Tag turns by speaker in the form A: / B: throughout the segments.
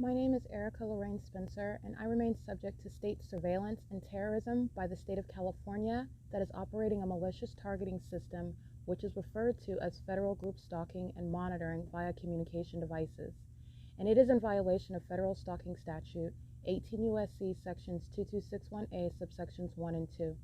A: My name is Erica Lorraine Spencer, and I remain subject to state surveillance and terrorism by the state of California that is operating a malicious targeting system which is referred to as federal group stalking and monitoring via communication devices. And it is in violation of federal stalking statute 18 U.S.C. sections 2261A subsections 1 and 2.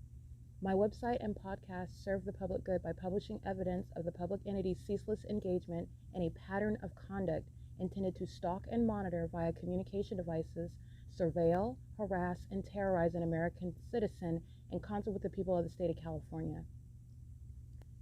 A: My website and podcast serve the public good by publishing evidence of the public entity's ceaseless engagement in a pattern of conduct intended to stalk and monitor via communication devices, surveil, harass, and terrorize an American citizen in concert with the people of the state of California.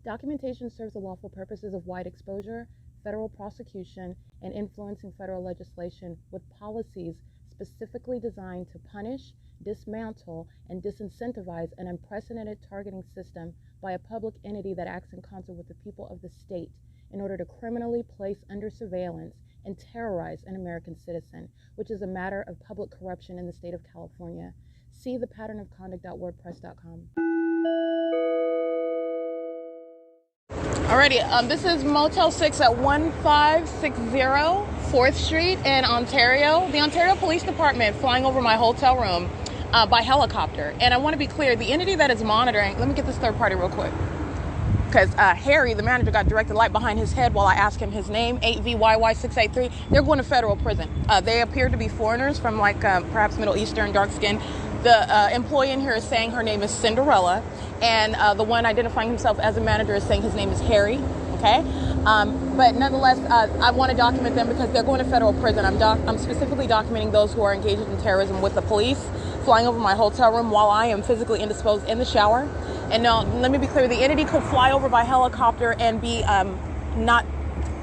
A: Documentation serves the lawful purposes of wide exposure, federal prosecution, and influencing federal legislation with policies specifically designed to punish, dismantle, and disincentivize an unprecedented targeting system by a public entity that acts in concert with the people of the state in order to criminally place under surveillance and terrorize an American citizen, which is a matter of public corruption in the state of California. See thepatternofconduct.wordpress.com. Alrighty, this is Motel 6 at 1560 4th Street in Ontario. The Ontario Police Department flying over my hotel room by helicopter. And I want to be clear, the entity that is monitoring, let me get this third party real quick. Because Harry, the manager, got directed light behind his head while I asked him his name, 8VYY683. They're going to federal prison. They appear to be foreigners from perhaps Middle Eastern, dark skin. The employee in here is saying her name is Cinderella, and the one identifying himself as a manager is saying his name is Harry, okay? But nonetheless, I want to document them because they're going to federal prison. I'm specifically documenting those who are engaged in terrorism with the police, flying over my hotel room while I am physically indisposed in the shower. And now, let me be clear, the entity could fly over by helicopter and be not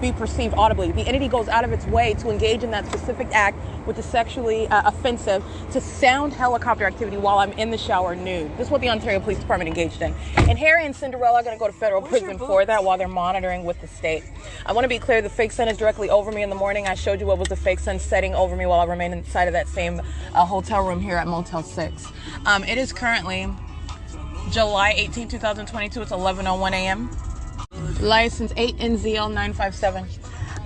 A: be perceived audibly. The entity goes out of its way to engage in that specific act, which is sexually offensive, to sound helicopter activity while I'm in the shower nude. This is what the Ontario Police Department engaged in. And Harry and Cinderella are going to go to federal prison for that while they're monitoring with the state. I want to be clear, the fake sun is directly over me in the morning. I showed you what was the fake sun setting over me while I remained inside of that same hotel room here at Motel 6. It is currently July 18, 2022. It's 11:01 a.m. License 8NZL957.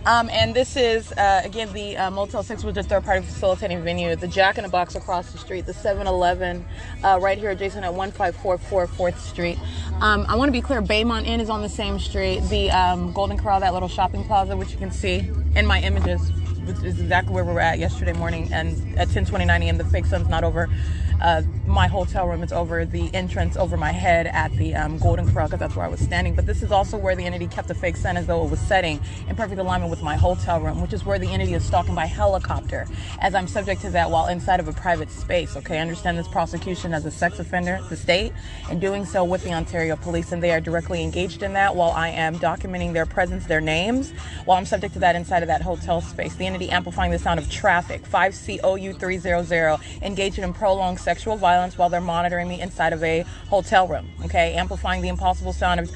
A: And this is, again, the Motel 6 was the third-party facilitating venue. The Jack in the Box across the street. The 7-Eleven right here adjacent at 1544 4th Street. I want to be clear, Baymont Inn is on the same street. The Golden Corral, that little shopping plaza, which you can see in my images, which is exactly where we were at yesterday morning. And at 10:29 a.m., the fake sun's not over my hotel room. It's over the entrance over my head at the Golden Corral, because that's where I was standing. But this is also where the entity kept the fake sun as though it was setting in perfect alignment with my hotel room, which is where the entity is stalking by helicopter, as I'm subject to that while inside of a private space. Okay, I understand this prosecution as a sex offender, the state, and doing so with the Ontario Police, and they are directly engaged in that while I am documenting their presence, their names, while I'm subject to that inside of that hotel space. The entity amplifying the sound of traffic, 5COU300, engaged in prolonged sexual violence while they're monitoring me inside of a hotel room. Okay, amplifying the impossible sound of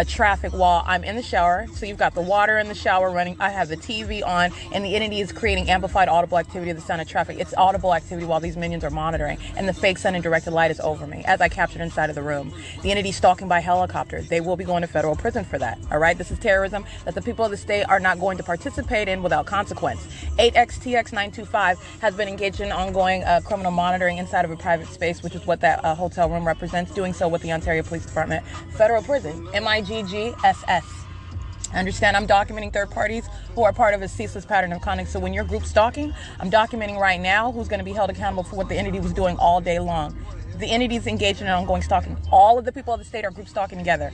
A: traffic while I'm in the shower. So you've got the water in the shower running. I have the TV on, and the entity is creating amplified audible activity of the sound of traffic. It's audible activity while these minions are monitoring, and the fake sun and directed light is over me as I captured inside of the room. The entity stalking by helicopter. They will be going to federal prison for that. All right, this is terrorism that the people of the state are not going to participate in without consequence. 8XTX925 has been engaged in ongoing criminal monitoring inside of a private space, which is what that hotel room represents, doing so with the Ontario Police Department. Federal prison, MIGGSS. I understand I'm documenting third parties who are part of a ceaseless pattern of conduct. So when you're group stalking, I'm documenting right now who's going to be held accountable for what the entity was doing all day long. The entity is engaged in ongoing stalking. All of the people of the state are group stalking together.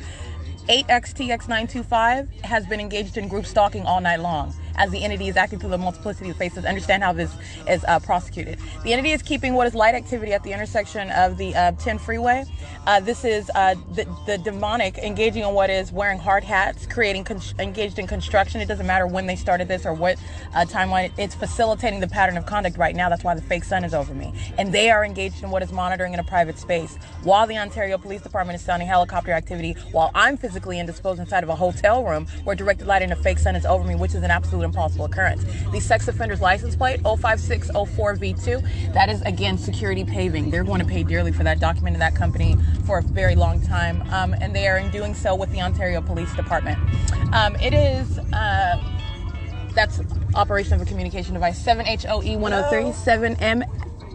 A: 8XTX925 has been engaged in group stalking all night long, as the entity is acting through the multiplicity of faces. Understand how this is prosecuted. The entity is keeping what is light activity at the intersection of the 10 freeway. This is the demonic engaging in what is wearing hard hats, engaged in construction. It doesn't matter when they started this or what timeline. It's facilitating the pattern of conduct right now. That's why the fake sun is over me. And they are engaged in what is monitoring in a private space, while the Ontario Police Department is sounding helicopter activity, while I'm physically indisposed inside of a hotel room where directed light and a fake sun is over me, which is an absolute impossible occurrence. The sex offender's license plate, 05604V2, that is, again, security paving. They're going to pay dearly for that, documenting that company for a very long time, and they are in doing so with the Ontario Police Department. It is That's operation of a communication device. 7HOE103,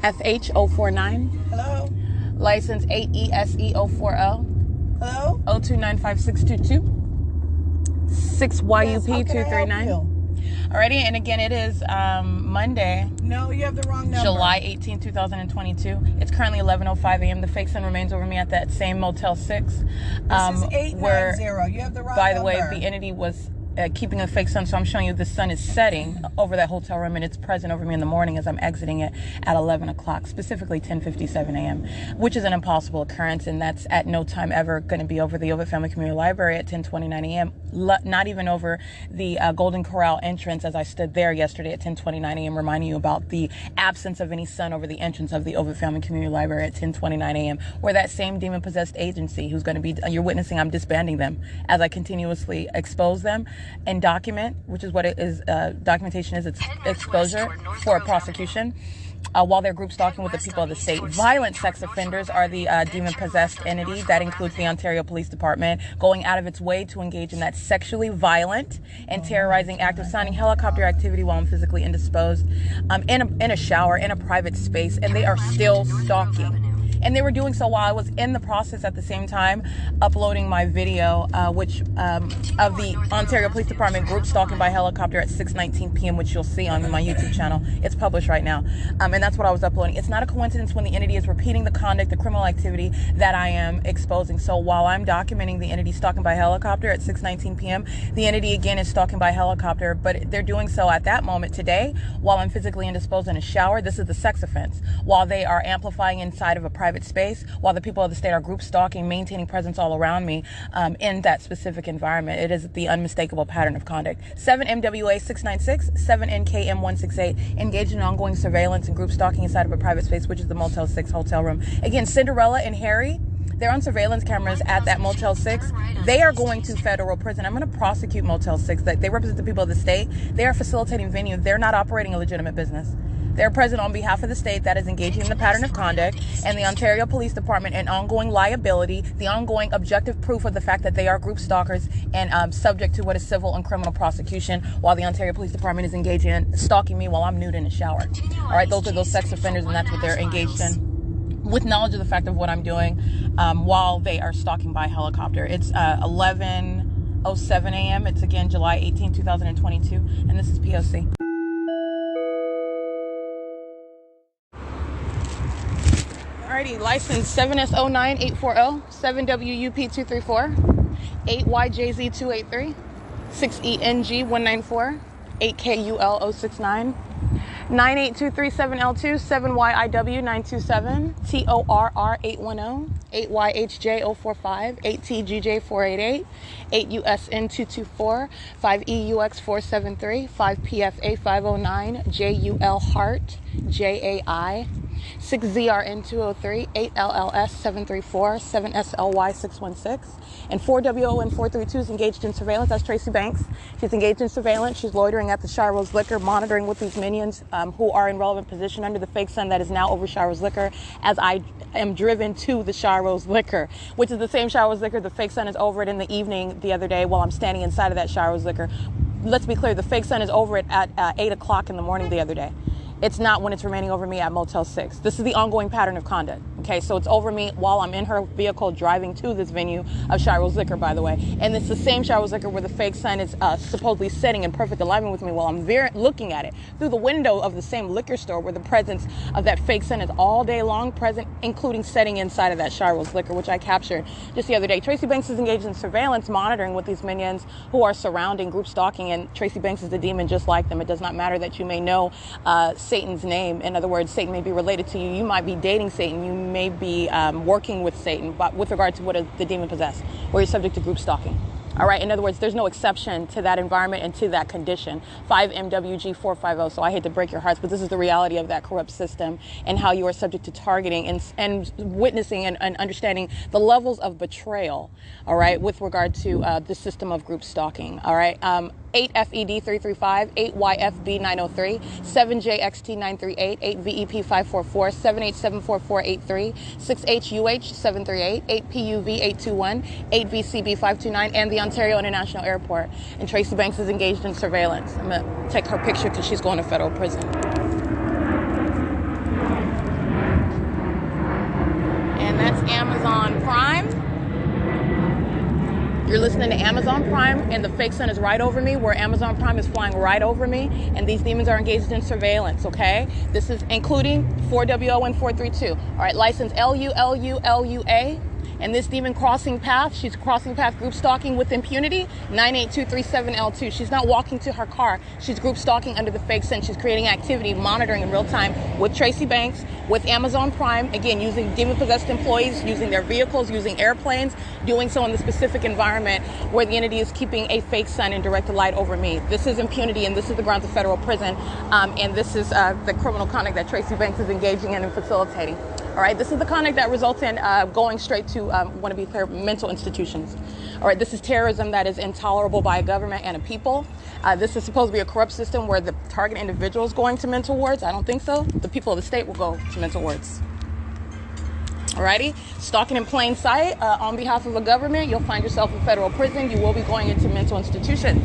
A: 7MFH049.
B: Hello?
A: License 8ESE040.
B: Hello?
A: 0295622. 6YUP239. Alrighty, and again, it is Monday.
B: No, you have the wrong number.
A: July 18, 2022. It's currently 11:05 a.m. The fake sun remains over me at that same Motel 6.
B: This is 890. You have the wrong number.
A: By the way, the entity was keeping a fake sun, so I'm showing you the sun is setting over that hotel room, and it's present over me in the morning as I'm exiting it at 11 o'clock, specifically 10:57 a.m., which is an impossible occurrence, and that's at no time ever going to be over the Ovitt Family Community Library at 10:29 a.m., not even over the Golden Corral entrance as I stood there yesterday at 10:29 a.m., reminding you about the absence of any sun over the entrance of the Ovitt Family Community Library at 10:29 a.m., where that same demon-possessed agency who's going to be, you're witnessing, I'm disbanding them as I continuously expose them and document, which is what it is. Documentation is its exposure for a prosecution. While they're group stalking with the people of the state. Violent sex offenders are the demon-possessed entity. That includes the Ontario Police Department going out of its way to engage in that sexually violent and terrorizing act of signing helicopter activity while I'm physically indisposed in a shower, in a private space, and they are still stalking. And they were doing so while I was in the process at the same time uploading my video, of the Ontario Police Department group stalking by helicopter at 6:19 p.m., which you'll see on my YouTube channel. It's published right now. And that's what I was uploading. It's not a coincidence when the entity is repeating the conduct, the criminal activity that I am exposing. So while I'm documenting the entity stalking by helicopter at 6:19 p.m., the entity again is stalking by helicopter, but they're doing so at that moment today while I'm physically indisposed in a shower. This is the sex offense. While they are amplifying inside of a private space, while the people of the state are group stalking, maintaining presence all around me in that specific environment. It is the unmistakable pattern of conduct. 7MWA696, 7NKM168, engaged in ongoing surveillance and group stalking inside of a private space, which is the Motel 6 hotel room. Again, Cinderella and Harry, they're on surveillance cameras at that Motel 6. They are going to federal prison. I'm going to prosecute Motel 6. That they represent the people of the state. They are facilitating venue. They're not operating a legitimate business. They're present on behalf of the state that is engaging in the pattern of conduct, and the Ontario Police Department and ongoing liability, the ongoing objective proof of the fact that they are group stalkers and subject to what is civil and criminal prosecution, while the Ontario Police Department is engaging in stalking me while I'm nude in the shower. All right, those are those sex offenders, and that's what they're engaged in, with knowledge of the fact of what I'm doing while they are stalking by helicopter. It's 11:07 a.m. It's again July 18, 2022, and this is P.O.C. Alrighty, license 7S09840, 7WUP234, 8YJZ283, 6ENG194, 8KUL069, 98237L2, 7YIW927, TORR810, 8YHJ045, 8TGJ488, 8USN224, 5EUX473, 5PFA509, JUL Heart, JAI, 6ZRN203, 8LLS734, 7SLY616, and 4WON432 is engaged in surveillance. That's Tracy Banks. She's engaged in surveillance. She's loitering at the Shiro's Liquor, monitoring with these minions who are in relevant position under the fake sun that is now over Shiro's Liquor as I am driven to the Shiro's Liquor, which is the same Shiro's Liquor. The fake sun is over it in the evening the other day while I'm standing inside of that Shiro's Liquor. Let's be clear, the fake sun is over it at 8 o'clock in the morning the other day. It's not when it's remaining over me at Motel 6. This is the ongoing pattern of conduct. Okay, so it's over me while I'm in her vehicle driving to this venue of Shiro's Liquor, by the way. And it's the same Shiro's Liquor where the fake sun is supposedly sitting in perfect alignment with me while I'm looking at it through the window of the same liquor store where the presence of that fake sun is all day long present, including setting inside of that Shiro's Liquor, which I captured just the other day. Tracy Banks is engaged in surveillance, monitoring with these minions who are surrounding group stalking, and Tracy Banks is a demon just like them. It does not matter that you may know Satan's name. In other words, Satan may be related to you. You might be dating Satan. You may be working with Satan, but with regard to what is the demon possessed, where you're subject to group stalking. All right. In other words, there's no exception to that environment and to that condition. 5MWG450. So I hate to break your hearts, but this is the reality of that corrupt system and how you are subject to targeting and witnessing and understanding the levels of betrayal. All right. With regard to the system of group stalking. All right. 8FED335, 8YFB903, 7JXT938, 8VEP544, 7874483, 6HUH738, 8PUV821, 8VCB529, and the Ontario International Airport. And Tracy Banks is engaged in surveillance. I'm going to take her picture because she's going to federal prison. And that's Amazon Prime. You're listening to Amazon Prime, and the fake sun is right over me, where Amazon Prime is flying right over me, and these demons are engaged in surveillance, okay? This is including 4WO and 432. All right, license LULULUA. And this demon crossing path, she's crossing path group stalking with impunity, 98237L2. She's not walking to her car. She's group stalking under the fake sun. She's creating activity, monitoring in real time with Tracy Banks, with Amazon Prime, again, using demon-possessed employees, using their vehicles, using airplanes, doing so in the specific environment where the entity is keeping a fake sun in direct light over me. This is impunity, and this is the grounds of federal prison, and this is the criminal conduct that Tracy Banks is engaging in and facilitating. All right, this is the conduct that results in going straight to, want to be clear, mental institutions. All right, this is terrorism that is intolerable by a government and a people. This is supposed to be a corrupt system where the target individual is going to mental wards. I don't think so. The people of the state will go to mental wards. Alrighty, stalking in plain sight on behalf of a government, you'll find yourself in federal prison. You will be going into mental institutions.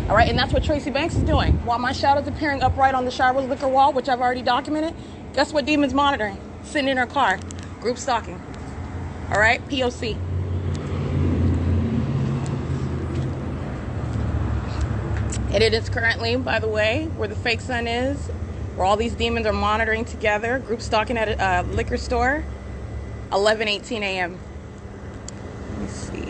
A: All right, and that's what Tracy Banks is doing. While my shadow's appearing upright on the Shirl's liquor wall, which I've already documented, guess what demon's monitoring? Sitting in her car, group stalking. All right, P.O.C. And it is currently, by the way, where the fake sun is, where all these demons are monitoring together, group stalking at a liquor store, 11:18 a.m. Let me see.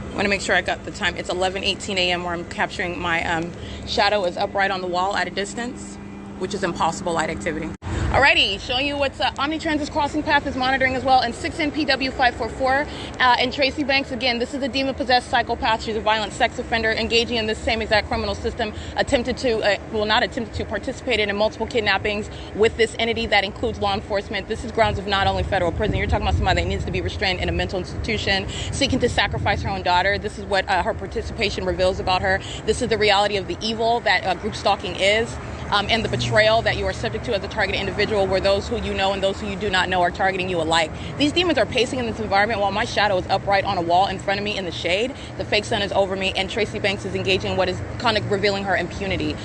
A: I want to make sure I got the time. It's 11:18 a.m. where I'm capturing my shadow is upright on the wall at a distance, which is impossible light activity. Alrighty, showing you what's Omnitrans's crossing path is monitoring as well, and 6NPW544. And Tracy Banks, again, this is a demon-possessed psychopath. She's a violent sex offender engaging in this same exact criminal system, participated in multiple kidnappings with this entity that includes law enforcement. This is grounds of not only federal prison. You're talking about somebody that needs to be restrained in a mental institution, seeking to sacrifice her own daughter. This is what her participation reveals about her. This is the reality of the evil that group stalking is. And the betrayal that you are subject to as a targeted individual, where those who you know and those who you do not know are targeting you alike. These demons are pacing in this environment while my shadow is upright on a wall in front of me in the shade. The fake sun is over me, and Tracy Banks is engaging in what is kind of revealing her impunity.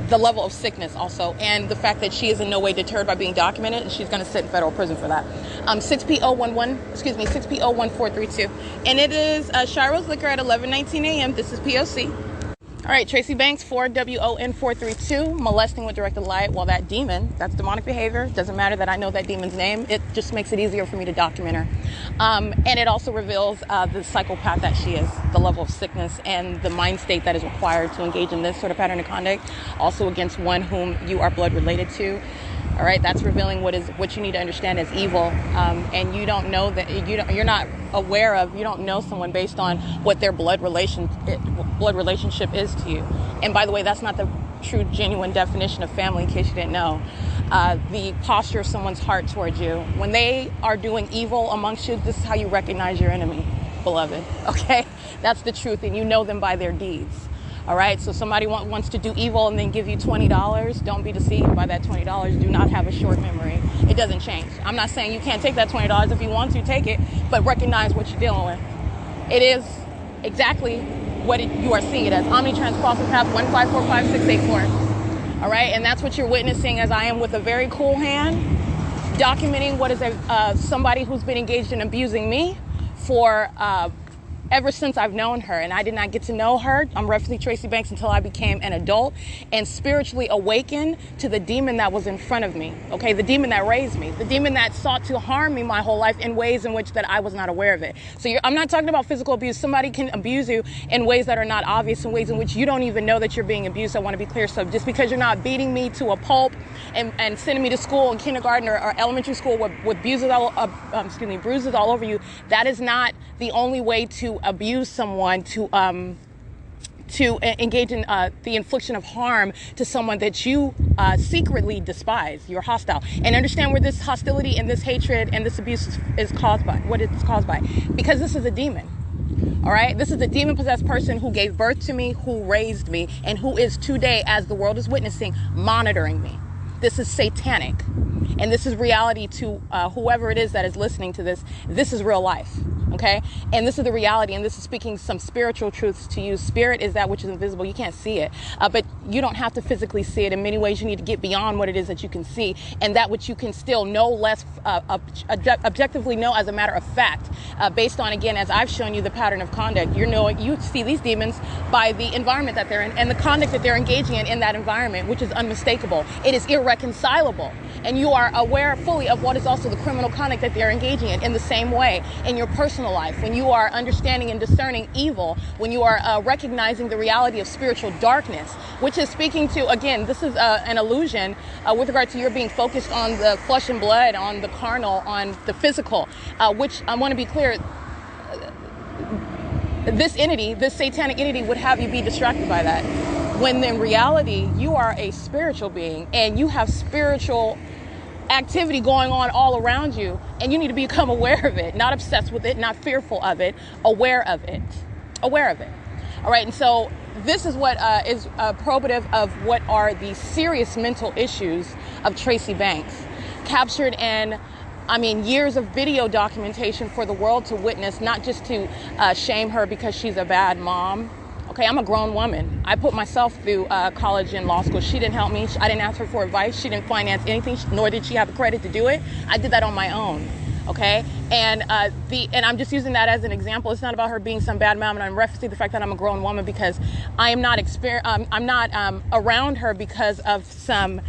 A: The level of sickness also, and the fact that she is in no way deterred by being documented, and she's going to sit in federal prison for that. 6P01432. And it is Shiro's Liquor at 11:19 a.m. This is P.O.C. All right, Tracy Banks, 4WON432, molesting with directed light. Well, that demon, that's demonic behavior. Doesn't matter that I know that demon's name. It just makes it easier for me to document her. And it also reveals the psychopath that she is, the level of sickness and the mind state that is required to engage in this sort of pattern of conduct, also against one whom you are blood related to. All right, that's revealing what you need to understand as evil, and you don't know that you're not aware of. You don't know someone based on what their blood relationship is to you. And by the way, that's not the true, genuine definition of family. In case you didn't know, the posture of someone's heart towards you when they are doing evil amongst you. This is how you recognize your enemy, beloved. Okay, that's the truth, and you know them by their deeds. All right, so somebody wants to do evil and then give you $20. Don't be deceived by that $20. Do not have a short memory. It doesn't change. I'm not saying you can't take that $20 if you want to take it, but recognize what you're dealing with. It is exactly what you are seeing it as. Omnitrans crossing path 1545684. All right, and that's what you're witnessing as I am with a very cool hand, documenting what is somebody who's been engaged in abusing me for ever since I've known her, and I did not get to know her. I'm roughly Tracy Banks until I became an adult and spiritually awakened to the demon that was in front of me. Okay, the demon that raised me, the demon that sought to harm me my whole life in ways in which that I was not aware of it. So I'm not talking about physical abuse. Somebody can abuse you in ways that are not obvious, in ways in which you don't even know that you're being abused. I want to be clear. So just because you're not beating me to a pulp and sending me to school in kindergarten or elementary school with bruises all over you, that is not the only way to abuse someone, to to engage in the infliction of harm to someone that you secretly despise. You're hostile. And understand where this hostility and this hatred and this abuse is caused by, what it's caused by. Because this is a demon. All right. This is a demon-possessed person who gave birth to me, who raised me, and who is today, as the world is witnessing, monitoring me. This is satanic. And this is reality to whoever it is that is listening to this. This is real life. Okay. And this is the reality. And this is speaking some spiritual truths to you. Spirit is that which is invisible. You can't see it, but you don't have to physically see it. In many ways, you need to get beyond what it is that you can see, and that which you can still know less objectively know as a matter of fact, based on, again, as I've shown you the pattern of conduct. You see these demons by the environment that they're in and the conduct that they're engaging in that environment, which is unmistakable. It is irreconcilable. And you are aware fully of what is also the criminal conduct that they're engaging in the same way in your personal life. When you are understanding and discerning evil, when you are recognizing the reality of spiritual darkness, which is speaking to, again, this is an illusion with regard to your being focused on the flesh and blood, on the carnal, on the physical, which I want to be clear, this entity, this satanic entity, would have you be distracted by that. When in reality, you are a spiritual being and you have spiritual activity going on all around you, and you need to become aware of it, not obsessed with it, not fearful of it, aware of it. All right. And so this is what is probative of what are the serious mental issues of Tracy Banks, captured in, years of video documentation for the world to witness, not just to shame her because she's a bad mom. Okay, I'm a grown woman. I put myself through college and law school. She didn't help me. I didn't ask her for advice. She didn't finance anything, nor did she have the credit to do it. I did that on my own. Okay, and I'm just using that as an example. It's not about her being some bad mom, and I'm referencing the fact that I'm a grown woman because I am not I'm not around her because of some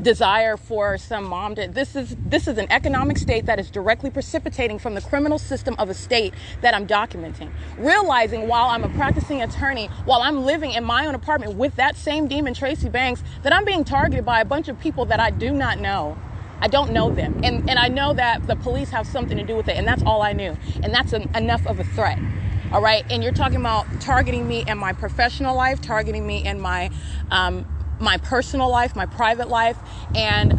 A: desire for some mom to. This is an economic state that is directly precipitating from the criminal system of a state that I'm documenting. Realizing while I'm a practicing attorney, while I'm living in my own apartment with that same demon, Tracy Banks, that I'm being targeted by a bunch of people that I do not know. I don't know them. And I know that the police have something to do with it. And that's all I knew. And that's enough of a threat. All right. And you're talking about targeting me in my professional life, targeting me in my personal life, my private life, and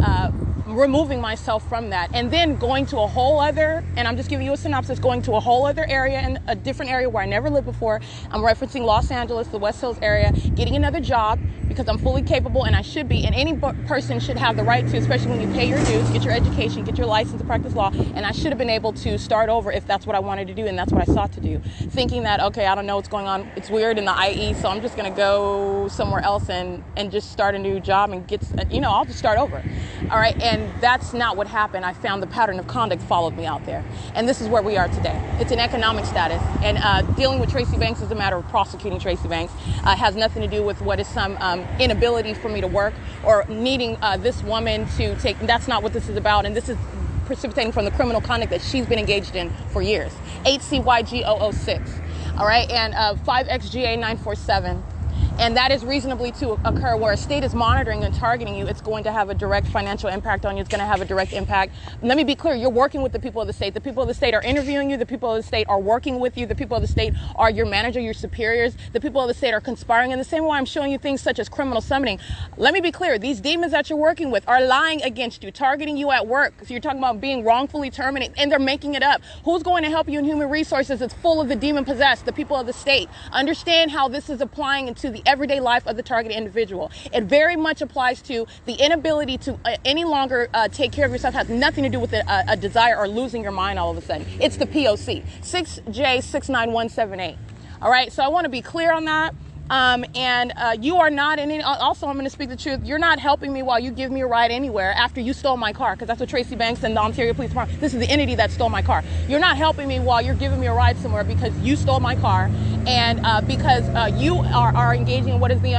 A: removing myself from that. And then going to a whole other, and I'm just giving you a synopsis, going to a whole other area, and a different area where I never lived before. I'm referencing Los Angeles, the West Hills area, getting another job because I'm fully capable and I should be. And any person should have the right to, especially when you pay your dues, get your education, get your license to practice law. And I should have been able to start over if that's what I wanted to do. And that's what I sought to do. Thinking that, okay, I don't know what's going on. It's weird in the I.I.S, so I'm just going to go somewhere else and just start a new job and I'll just start over. All right. And that's not what happened. I found the pattern of conduct followed me out there. And this is where we are today. It's an economic status. And dealing with Tracy Banks is a matter of prosecuting Tracy Banks. Has nothing to do with what is some inability for me to work or needing this woman to take. That's not what this is about. And this is precipitating from the criminal conduct that she's been engaged in for years. HCYG006. All right. And 5XGA947. And that is reasonably to occur where a state is monitoring and targeting you. It's going to have a direct financial impact on you. It's going to have a direct impact. Let me be clear. You're working with the people of the state. The people of the state are interviewing you. The people of the state are working with you. The people of the state are your manager, your superiors. The people of the state are conspiring. In the same way I'm showing you things such as criminal summoning. Let me be clear. These demons that you're working with are lying against you, targeting you at work. So you're talking about being wrongfully terminated, and they're making it up. Who's going to help you in human resources? It's full of the demon possessed, the people of the state. Understand how this is applying into the everyday life of the targeted individual. It very much applies to the inability to any longer take care of yourself. Has nothing to do with a desire or losing your mind all of a sudden. It's the P.O.C. 6J69178. All right. So I want to be clear on that. You are not in any, also I'm going to speak the truth. You're not helping me while you give me a ride anywhere after you stole my car, because that's what Tracy Banks and the Ontario Police Department, this is the entity that stole my car. You're not helping me while you're giving me a ride somewhere because you stole my car and because you are engaging in what is the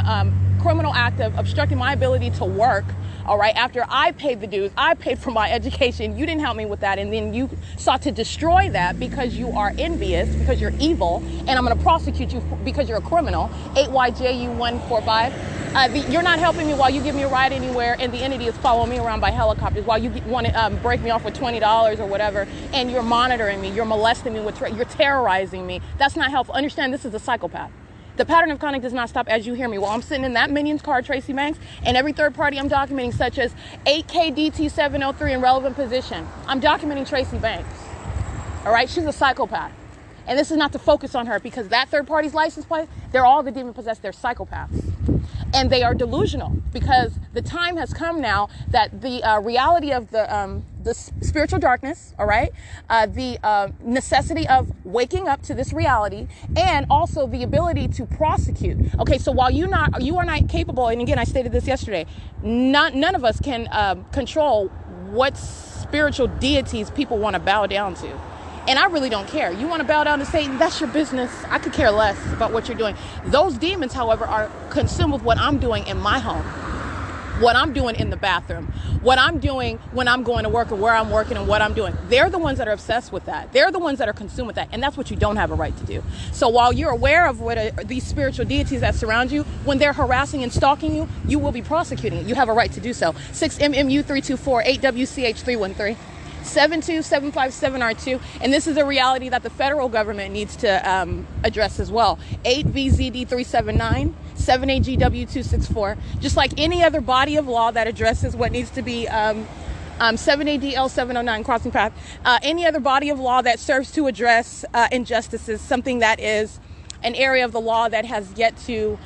A: criminal act of obstructing my ability to work. All right, after I paid the dues, I paid for my education, you didn't help me with that, and then you sought to destroy that because you are envious, because you're evil, and I'm going to prosecute you because you're a criminal. 8YJU145. You're not helping me while you give me a ride anywhere, and the entity is following me around by helicopters while you want to break me off with $20 or whatever, and you're monitoring me, you're molesting me, you're terrorizing me. That's not helpful. Understand, this is a psychopath. The pattern of conduct does not stop as you hear me. While I'm sitting in that minion's car, Tracy Banks, and every third party I'm documenting, such as 8KDT703 in relevant position, I'm documenting Tracy Banks. All right, she's a psychopath. And this is not to focus on her because that third party's license plate, they're all the demon possessed, they're psychopaths. And they are delusional because the time has come now that the reality of the spiritual darkness, all right, the necessity of waking up to this reality, and also the ability to prosecute. Okay, so while you are not capable, and again, I stated this yesterday, none of us can control what spiritual deities people want to bow down to. And I really don't care. You want to bow down to Satan, that's your business. I could care less about what you're doing. Those demons, however, are consumed with what I'm doing in my home, what I'm doing in the bathroom, what I'm doing when I'm going to work or where I'm working and what I'm doing. They're the ones that are obsessed with that. They're the ones that are consumed with that. And that's what you don't have a right to do. So while you're aware of what these spiritual deities that surround you, when they're harassing and stalking you, you will be prosecuting it. You have a right to do so. 6MMU324, 8WCH313. 72757R2, and this is a reality that the federal government needs to address as well. 8VZD379, 7AGW264. Just like any other body of law that addresses what needs to be 7ADL709 crossing path, any other body of law that serves to address injustices, something that is an area of the law that has yet to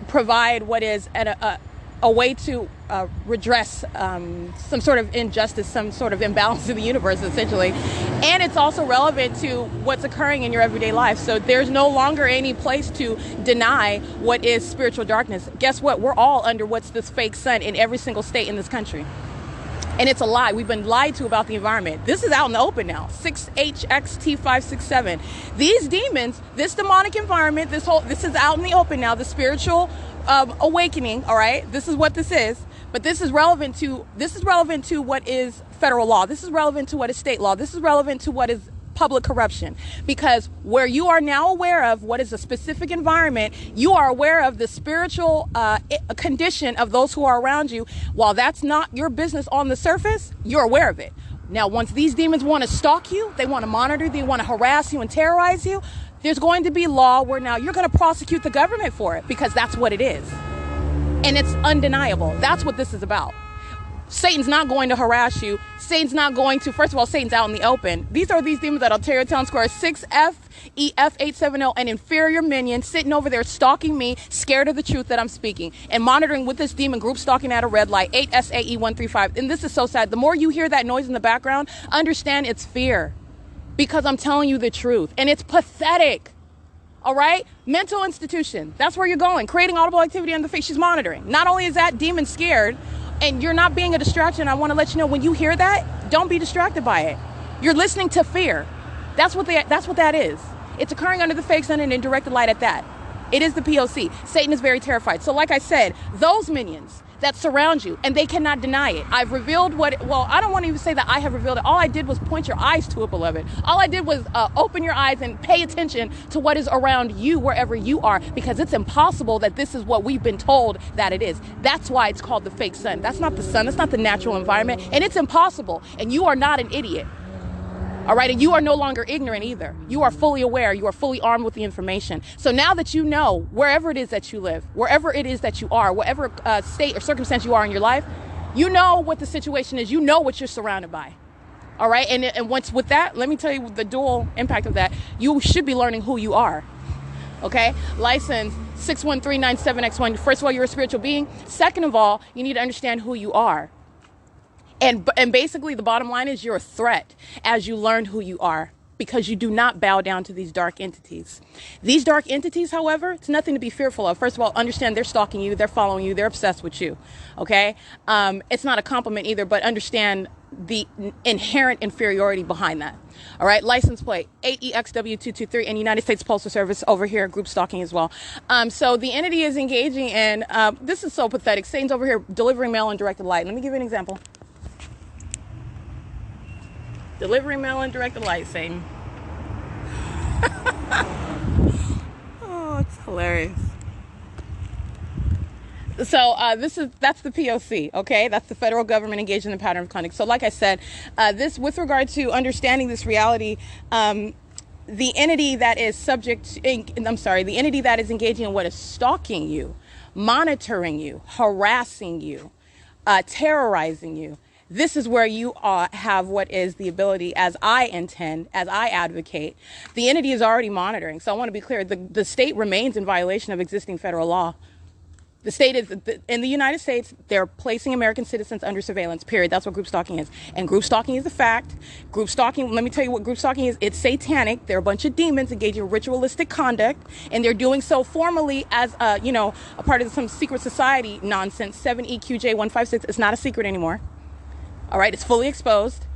A: provide what is a way to redress some sort of injustice, some sort of imbalance in the universe, essentially. And it's also relevant to what's occurring in your everyday life. So there's no longer any place to deny what is spiritual darkness. Guess what? We're all under what's this fake sun in every single state in this country. And it's a lie. We've been lied to about the environment. This is out in the open now. 6HXT567. These demons, this demonic environment, this is out in the open now. The spiritual awakening. All right. This is what this is. But this is relevant to what is federal law. This is relevant to what is state law. This is relevant to what is public corruption, because where you are now aware of what is a specific environment, you are aware of the spiritual condition of those who are around you. While that's not your business on the surface, you're aware of it. Now, once these demons want to stalk you, they want to monitor, they want to harass you and terrorize you, there's going to be law where now you're going to prosecute the government for it, because that's what it is. And it's undeniable. That's what this is about. Satan's not going to harass you. Satan's not going to, first of all, Satan's out in the open. These are these demons at Ontario Town Square, 6FEF870, an inferior minion sitting over there stalking me, scared of the truth that I'm speaking, and monitoring with this demon group stalking at a red light, 8SAE135. And this is so sad. The more you hear that noise in the background, understand it's fear, because I'm telling you the truth, and it's pathetic. All right? Mental institution. That's where you're going. Creating audible activity on the face. She's monitoring. Not only is that demon scared, and you're not being a distraction, I want to let you know, when you hear that, don't be distracted by it. You're listening to fear. That's what that is. It's occurring under the fake sun and in directed light at that. It is the P.O.C. Satan is very terrified. So like I said, those minions that surround you, and they cannot deny it. I've revealed I don't want to even say that I have revealed it. All I did was point your eyes to it, beloved. All I did was open your eyes and pay attention to what is around you wherever you are, because it's impossible that this is what we've been told that it is. That's why it's called the fake sun. That's not the sun. That's not the natural environment, and it's impossible. And you are not an idiot. All right, and you are no longer ignorant either. You are fully aware. You are fully armed with the information. So now that you know, wherever it is that you live, wherever it is that you are, whatever state or circumstance you are in your life, you know what the situation is. You know what you're surrounded by. All right, and once with that, let me tell you the dual impact of that. You should be learning who you are. Okay, license 61397X1. First of all, you're a spiritual being. Second of all, you need to understand who you are. And basically the bottom line is you're a threat as you learn who you are. because you do not bow down to these dark entities. These dark entities, however, it's nothing to be fearful of. First of all, understand they're stalking you, they're following you, they're obsessed with you, okay? It's not a compliment either, but understand the inherent inferiority behind that. All right, license plate 8EXW223 and United States Postal Service over here, group stalking as well. So the entity is engaging in, this is so pathetic. Satan's over here delivering mail in directed light. Let me give you an example. Delivering mail in directed light, Satan. Oh, it's hilarious. So that's the P.O.C. Okay, that's the federal government engaged in the pattern of conduct. So, like I said, this with regard to understanding this reality, the entity that is the entity that is engaging in what is stalking you, monitoring you, harassing you, terrorizing you. This is where you have what is the ability, as I intend, as I advocate. The entity is already monitoring. So I want to be clear. The state remains in violation of existing federal law. The state is, in the United States, they're placing American citizens under surveillance, period. That's what group stalking is. And group stalking is a fact. Group stalking, let me tell you what group stalking is. It's satanic. They're a bunch of demons engaging in ritualistic conduct, and they're doing so formally as, a part of some secret society nonsense. 7EQJ156 is not a secret anymore. All right, it's fully exposed.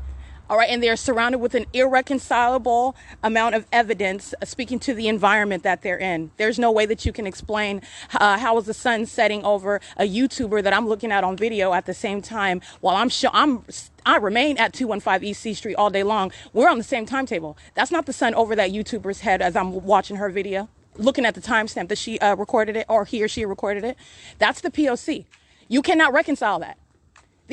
A: All right, and they're surrounded with an irreconcilable amount of evidence speaking to the environment that they're in. There's no way that you can explain how is the sun setting over a YouTuber that I'm looking at on video at the same time while I remain at 215 East C Street all day long. We're on the same timetable. That's not the sun over that YouTuber's head as I'm watching her video, looking at the timestamp that she recorded it, or he or she recorded it. That's the P.O.C. You cannot reconcile that.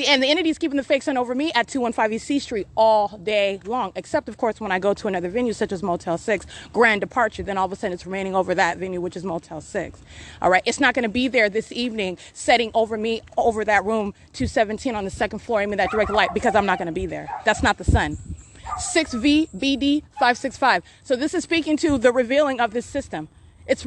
A: And the entity is keeping the fake sun over me at 215 East C Street all day long, except, of course, when I go to another venue, such as Motel 6, Grand Departure, then all of a sudden it's remaining over that venue, which is Motel 6. All right, it's not going to be there this evening, setting over me, over that room 217 on the second floor, aiming that direct light, because I'm not going to be there. That's not the sun. 6VBD565. So this is speaking to the revealing of this system. It's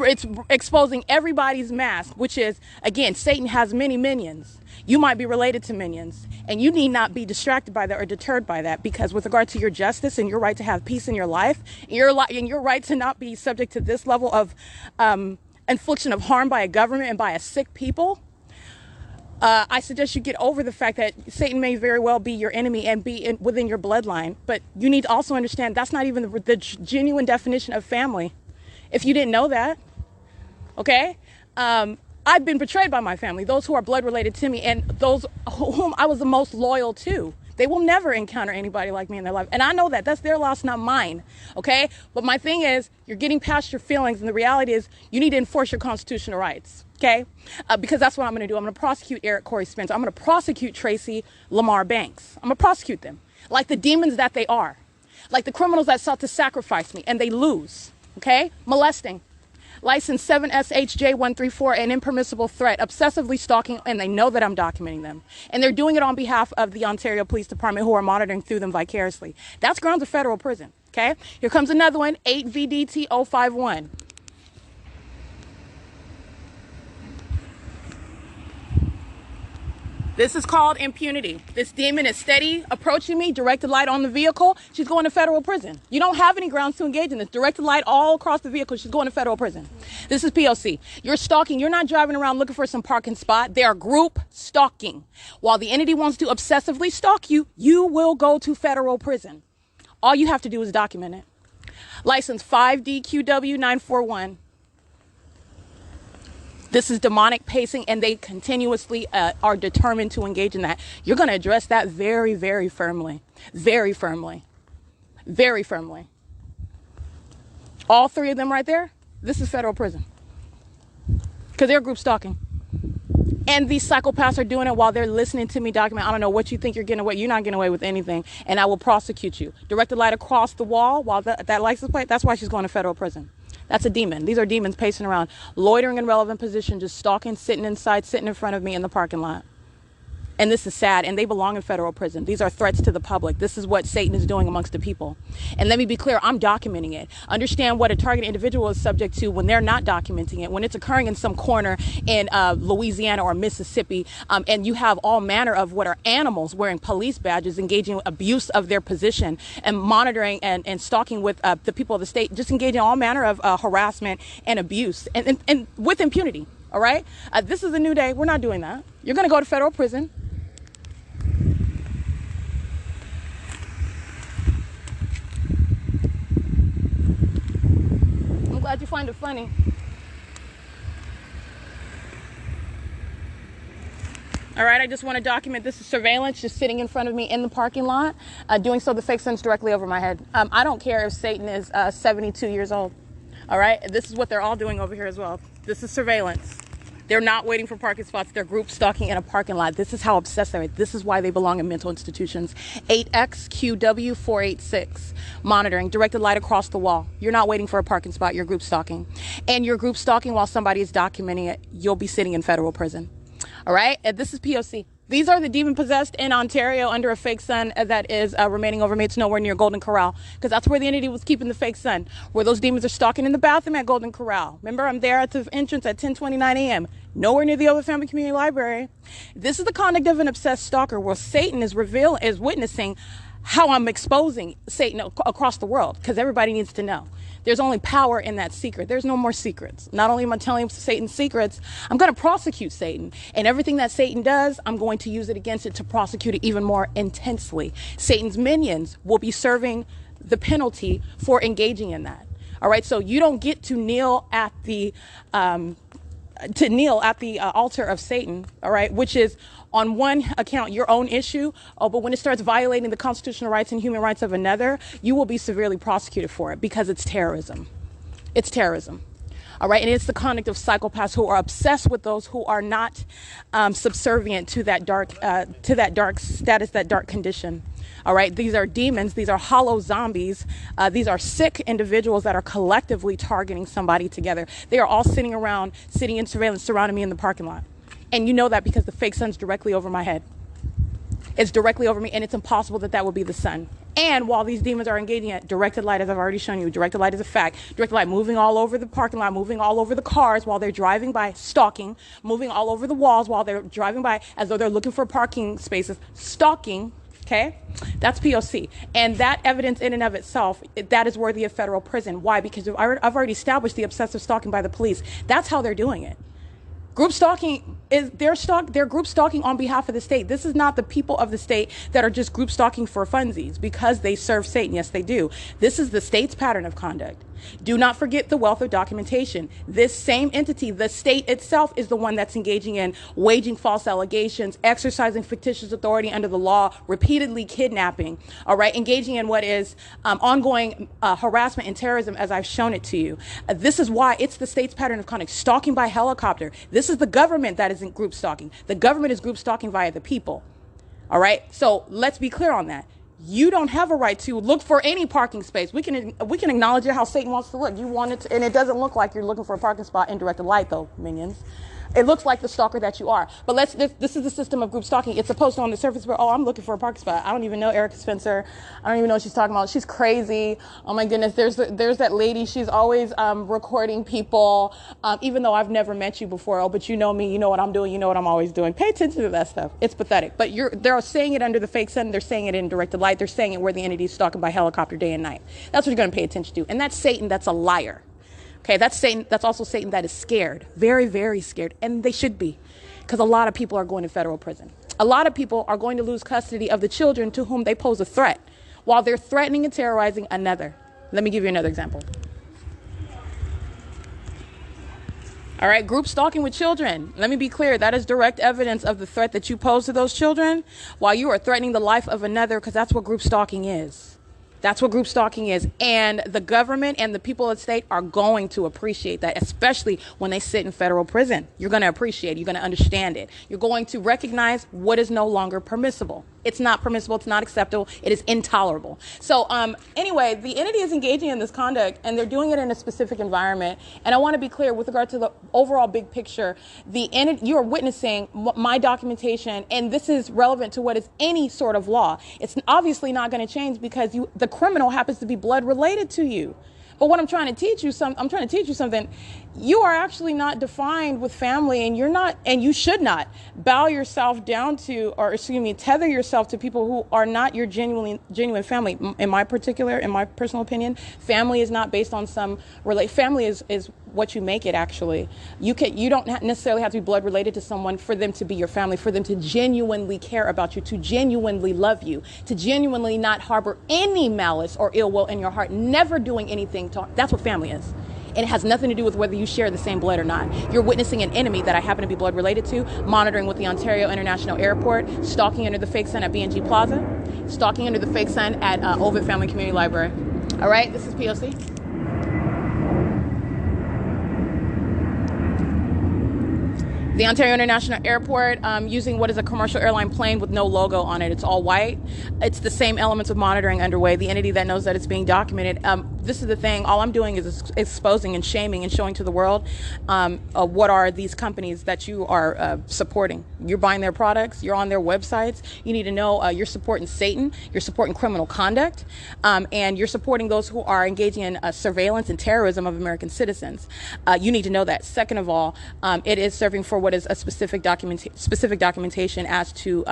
A: exposing everybody's mask, which is, again, Satan has many minions. You might be related to minions, and you need not be distracted by that or deterred by that, because with regard to your justice and your right to have peace in your life, and your right to not be subject to this level of infliction of harm by a government and by a sick people, I suggest you get over the fact that Satan may very well be your enemy and be within your bloodline. But you need to also understand that's not even the genuine definition of family. If you didn't know that, okay? I've been betrayed by my family, those who are blood related to me, and those whom I was the most loyal to. They will never encounter anybody like me in their life. And I know that. That's their loss, not mine. Okay? But my thing is, you're getting past your feelings, and the reality is you need to enforce your constitutional rights. Okay? Because that's what I'm going to do. I'm going to prosecute Eric Corey Spencer. I'm going to prosecute Tracy Lamar Banks. I'm going to prosecute them like the demons that they are, like the criminals that sought to sacrifice me, and they lose. Okay? Molesting. License 7SHJ134, an impermissible threat, obsessively stalking, and they know that I'm documenting them. And they're doing it on behalf of the Ontario Police Department, who are monitoring through them vicariously. That's grounds of federal prison, okay? Here comes another one, 8VDT051. This is called impunity. This demon is steady approaching me, directed light on the vehicle. She's going to federal prison. You don't have any grounds to engage in this. Directed light all across the vehicle. She's going to federal prison. This is P.O.C. You're stalking. You're not driving around looking for some parking spot. They are group stalking. While the entity wants to obsessively stalk you, you will go to federal prison. All you have to do is document it. License 5DQW941. This is demonic pacing, and they continuously are determined to engage in that. You're going to address that very, very firmly. Very firmly. Very firmly. All three of them right there, this is federal prison. Because they're group stalking. And these psychopaths are doing it while they're listening to me document. I don't know what you think you're getting away. You're not getting away with anything. And I will prosecute you. Directed light across the wall while that license plate, that's why she's going to federal prison. That's a demon. These are demons pacing around, loitering in relevant position, just stalking, sitting inside, sitting in front of me in the parking lot. And this is sad, and they belong in federal prison. These are threats to the public. This is what Satan is doing amongst the people. And let me be clear, I'm documenting it. Understand what a target individual is subject to when they're not documenting it, when it's occurring in some corner in Louisiana or Mississippi, and you have all manner of what are animals wearing police badges, engaging in abuse of their position and monitoring and stalking with the people of the state, just engaging in all manner of harassment and abuse and with impunity. All right. This is a new day. We're not doing that. You're going to go to federal prison. I'm glad you find it funny. All right, I just want to document this is surveillance just sitting in front of me in the parking lot, doing so the fake sun's directly over my head. I don't care if Satan is 72 years old. All right, this is what they're all doing over here as well. This is surveillance. They're not waiting for parking spots. They're group stalking in a parking lot. This is how obsessed they are. This is why they belong in mental institutions. 8XQW486. Monitoring, directed light across the wall. You're not waiting for a parking spot. You're group stalking. And you're group stalking while somebody is documenting it. You'll be sitting in federal prison. All right? And this is P.O.C. These are the demon-possessed in Ontario under a fake sun that is remaining over me. It's nowhere near Golden Corral, because that's where the entity was keeping the fake sun, where those demons are stalking in the bathroom at Golden Corral. Remember, I'm there at the entrance at 10:29 a.m., nowhere near the Other Family Community Library. This is the conduct of an obsessed stalker, where Satan is witnessing how I'm exposing Satan across the world, because everybody needs to know. There's only power in that secret. There's no more secrets. Not only am I telling Satan's secrets, I'm going to prosecute Satan. And everything that Satan does, I'm going to use it against it to prosecute it even more intensely. Satan's minions will be serving the penalty for engaging in that. All right. So you don't get to kneel at the altar of Satan. All right. Which is, on one account, your own issue. But when it starts violating the constitutional rights and human rights of another, you will be severely prosecuted for it, because it's terrorism. It's terrorism. All right. And it's the conduct of psychopaths who are obsessed with those who are not subservient to that dark status, that dark condition. All right. These are demons. These are hollow zombies. These are sick individuals that are collectively targeting somebody together. They are all sitting in surveillance, surrounding me in the parking lot. And you know that because the fake sun's directly over my head. It's directly over me, and it's impossible that would be the sun. And while these demons are engaging at directed light, as I've already shown you, directed light is a fact. Directed light moving all over the parking lot, moving all over the cars while they're driving by, stalking, moving all over the walls while they're driving by as though they're looking for parking spaces, stalking. Okay, that's P.O.C. And that evidence in and of itself, that is worthy of federal prison. Why? Because I've already established the obsessive stalking by the police. That's how they're doing it. Group stalking they're group stalking on behalf of the state. This is not the people of the state that are just group stalking for funsies because they serve Satan. Yes, they do. This is the state's pattern of conduct. Do not forget the wealth of documentation. This same entity, the state itself, is the one that's engaging in waging false allegations, exercising fictitious authority under the law, repeatedly kidnapping, all right, engaging in what is ongoing harassment and terrorism, as I've shown it to you. This is why it's the state's pattern of conduct. Stalking by helicopter. This is the government that isn't group stalking. The government is group stalking via the people. All right. So let's be clear on that. You don't have a right to look for any parking space. We can acknowledge it how Satan wants to look. You want it to, and it doesn't look like you're looking for a parking spot in directed light, though, minions. It looks like the stalker that you are. But this is the system of group stalking. It's supposed to on the surface where, oh, I'm looking for a parking spot. I don't even know Erica Spencer. I don't even know what she's talking about. She's crazy. Oh my goodness. There's that lady. She's always recording people, even though I've never met you before. Oh, but you know me. You know what I'm doing. You know what I'm always doing. Pay attention to that stuff. It's pathetic. But they're saying it under the fake sun. They're saying it in directed light. They're saying it where the entity is stalking by helicopter day and night. That's what you're going to pay attention to. And that's Satan. That's a liar. Okay, that's Satan. That's also Satan that is scared, very, very scared. And they should be, because a lot of people are going to federal prison. A lot of people are going to lose custody of the children to whom they pose a threat while they're threatening and terrorizing another. Let me give you another example. All right, group stalking with children. Let me be clear. That is direct evidence of the threat that you pose to those children while you are threatening the life of another, because that's what group stalking is. That's what group stalking is. And the government and the people of the state are going to appreciate that, especially when they sit in federal prison. You're going to appreciate it. You're going to understand it. You're going to recognize what is no longer permissible. It's not permissible. It's not acceptable. It is intolerable. So anyway, the entity is engaging in this conduct, and they're doing it in a specific environment. And I want to be clear with regard to the overall big picture. You are witnessing my documentation, and this is relevant to what is any sort of law. It's obviously not going to change because the criminal happens to be blood related to you. But what I'm trying to teach you something. You are actually not defined with family, and you should not bow yourself down to, or tether yourself to people who are not your genuine family. In my personal opinion, family is not based on family is what you make it. Actually, you don't necessarily have to be blood related to someone for them to be your family, for them to genuinely care about you, to genuinely love you, to genuinely not harbor any malice or ill will in your heart, never doing anything. That's what family is. And it has nothing to do with whether you share the same blood or not. You're witnessing an enemy that I happen to be blood related to, monitoring with the Ontario International Airport, stalking under the fake sun at B&G Plaza, stalking under the fake sun at Ovid Family Community Library. All right, this is P.O.C. The Ontario International Airport, using what is a commercial airline plane with no logo on it. It's all white. It's the same elements of monitoring underway. The entity that knows that it's being documented. This is the thing. All I'm doing is exposing and shaming and showing to the world what are these companies that you are supporting. You're buying their products. You're on their websites. You need to know you're supporting Satan. You're supporting criminal conduct. And you're supporting those who are engaging in surveillance and terrorism of American citizens. You need to know that. Second of all, it is serving for what is a specific documentation as to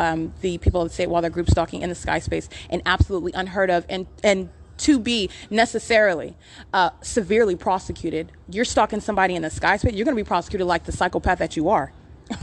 A: the people of the state while they're group stalking in the sky space, and absolutely unheard of and to be necessarily severely prosecuted. You're stalking somebody in the sky space, you're going to be prosecuted like the psychopath that you are.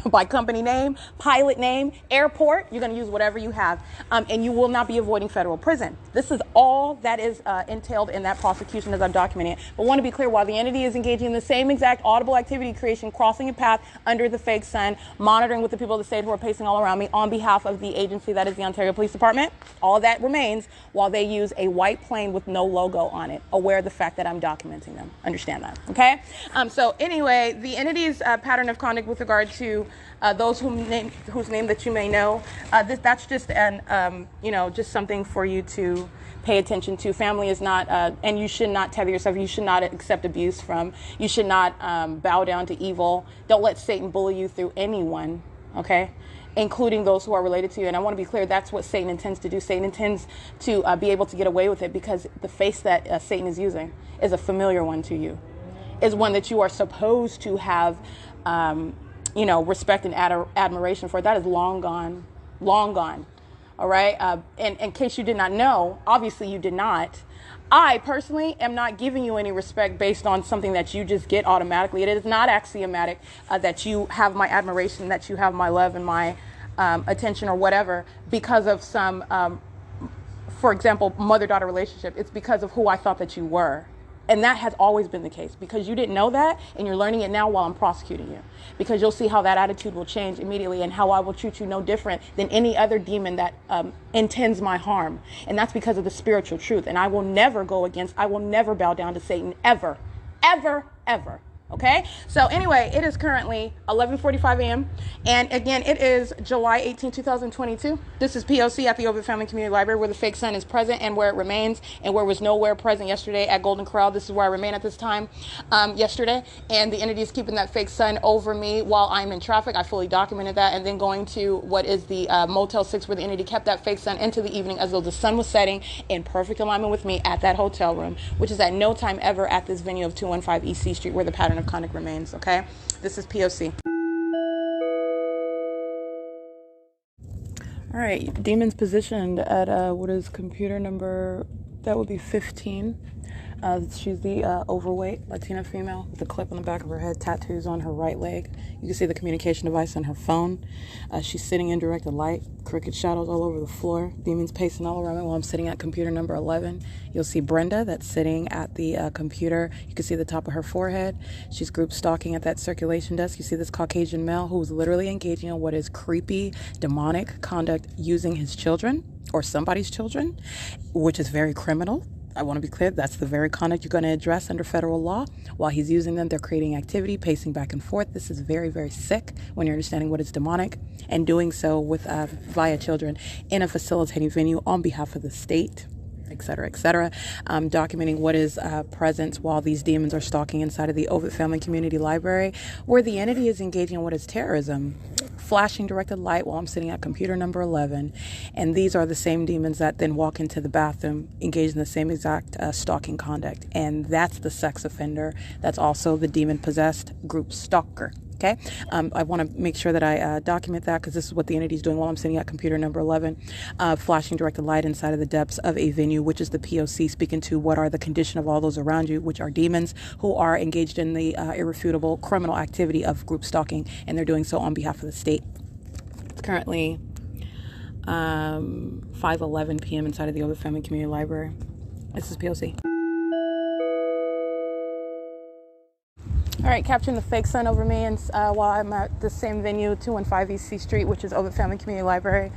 A: By company name, pilot name, airport, you're going to use whatever you have, and you will not be avoiding federal prison. This is all that is entailed in that prosecution as I'm documenting it. But I want to be clear, while the entity is engaging in the same exact audible activity creation, crossing a path under the fake sun, monitoring with the people of the state who are pacing all around me on behalf of the agency that is the Ontario Police Department, all of that remains while they use a white plane with no logo on it, aware of the fact that I'm documenting them. Understand that, okay? So anyway, the entity's pattern of conduct with regard to those whose name that you may know, that's just just something for you to pay attention to. Family is not, and you should not tether yourself. You should not accept abuse from. You should not bow down to evil. Don't let Satan bully you through anyone, okay? Including those who are related to you. And I want to be clear, that's what Satan intends to do. Satan intends to be able to get away with it because the face that Satan is using is a familiar one to you, is one that you are supposed to have respect and admiration for. That is long gone, long gone. All right. And in case you did not know, obviously you did not. I personally am not giving you any respect based on something that you just get automatically. It is not axiomatic that you have my admiration, that you have my love and my attention or whatever because of some, for example, mother-daughter relationship. It's because of who I thought that you were. And that has always been the case because you didn't know that and you're learning it now while I'm prosecuting you, because you'll see how that attitude will change immediately and how I will treat you no different than any other demon that intends my harm. And that's because of the spiritual truth. And I will never bow down to Satan ever, ever, ever. Okay, so anyway, it is currently 11:45 a.m. And again, it is July 18, 2022. This is P.O.C. at the Ovid Family Community Library, where the fake sun is present and where it remains, and where it was nowhere present yesterday at Golden Corral. This is where I remain at this time yesterday. And the entity is keeping that fake sun over me while I'm in traffic. I fully documented that. And then going to what is the Motel 6, where the entity kept that fake sun into the evening as though the sun was setting in perfect alignment with me at that hotel room, which is at no time ever at this venue of 215 East C Street, where the pattern of conduct remains. Okay, this is P.O.C. All right, demons positioned at what is computer number, that would be 15. She's the overweight Latina female with a clip on the back of her head, tattoos on her right leg. You can see the communication device on her phone. She's sitting in directed light, crooked shadows all over the floor, demons pacing all around me while I'm sitting at computer number 11. You'll see Brenda that's sitting at the computer. You can see the top of her forehead. She's group stalking at that circulation desk. You see this Caucasian male who's literally engaging in what is creepy, demonic conduct using his children. or somebody's children, which is very criminal. I want to be clear, that's the very conduct you're going to address under federal law. While he's using them, they're creating activity, pacing back and forth. This is very, very sick when you're understanding what is demonic, and doing so with via children in a facilitating venue on behalf of the state, et cetera, documenting what is present while these demons are stalking inside of the Ovid Family Community Library, where the entity is engaging in what is terrorism, flashing directed light while I'm sitting at computer number 11. And these are the same demons that then walk into the bathroom, engage in the same exact stalking conduct. And that's the sex offender. That's also the demon-possessed group stalker. Okay, I want to make sure that I document that, because this is what the entity is doing while I'm sitting at computer number 11, flashing directed light inside of the depths of a venue, which is the P.O.C, speaking to what are the condition of all those around you, which are demons who are engaged in the irrefutable criminal activity of group stalking, and they're doing so on behalf of the state. It's currently 5:11 p.m. inside of the Ovid Family Community Library. This is P.O.C. All right, capturing the fake sun over me, and while I'm at the same venue, 215 U.S.C Street, which is Ovid Family Community Library.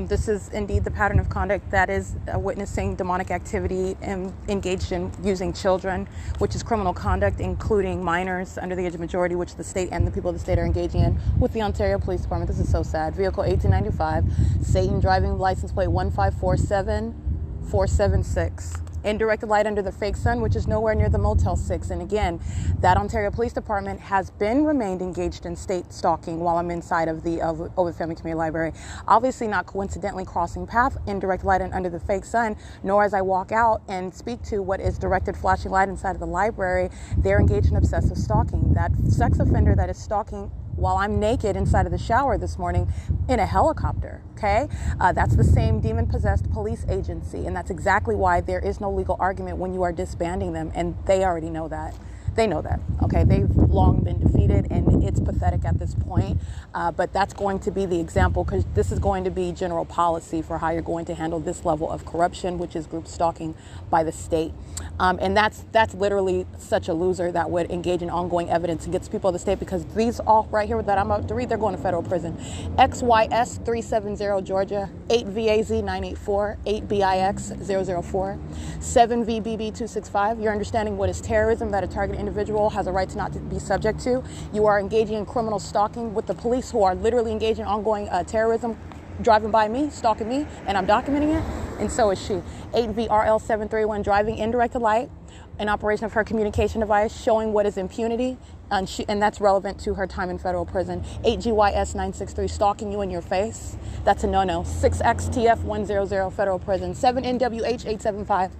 A: This is indeed the pattern of conduct that is witnessing demonic activity and engaged in using children, which is criminal conduct, including minors under the age of majority, which the state and the people of the state are engaging in with the Ontario Police Department. This is so sad. Vehicle 1895, Satan driving, license plate 1547476. Indirected light under the fake sun, which is nowhere near the Motel 6. And again, that Ontario Police Department has remained engaged in state stalking while I'm inside of the Ovid Family Community Library. Obviously not coincidentally crossing path, indirect light under the fake sun, nor as I walk out and speak to what is directed flashing light inside of the library, they're engaged in obsessive stalking. That sex offender that is stalking while I'm naked inside of the shower this morning in a helicopter, okay? That's the same demon-possessed police agency, and that's exactly why there is no legal argument when you are disbanding them, and they already know that. They know that, okay? They've long been defeated, and it's pathetic at this point, but that's going to be the example, because this is going to be general policy for how you're going to handle this level of corruption, which is group stalking by the state. And that's literally such a loser that would engage in ongoing evidence against people of the state, because these all right here that I'm about to read, they're going to federal prison. I.I.S 370 Georgia, 8VAZ 984, 8BIX 004, 7VBB 265. You're understanding what is terrorism, that a target individual has a right to not to be subject to. You are engaging in criminal stalking with the police, who are literally engaging in ongoing terrorism, driving by me, stalking me, and I'm documenting it, and so is she. 8VRL 731, driving indirected light, an operation of her communication device, showing what is impunity, and that's relevant to her time in federal prison. 8GYS 963, stalking you in your face, that's a no-no. 6XTF 100, federal prison. 7NWH 875.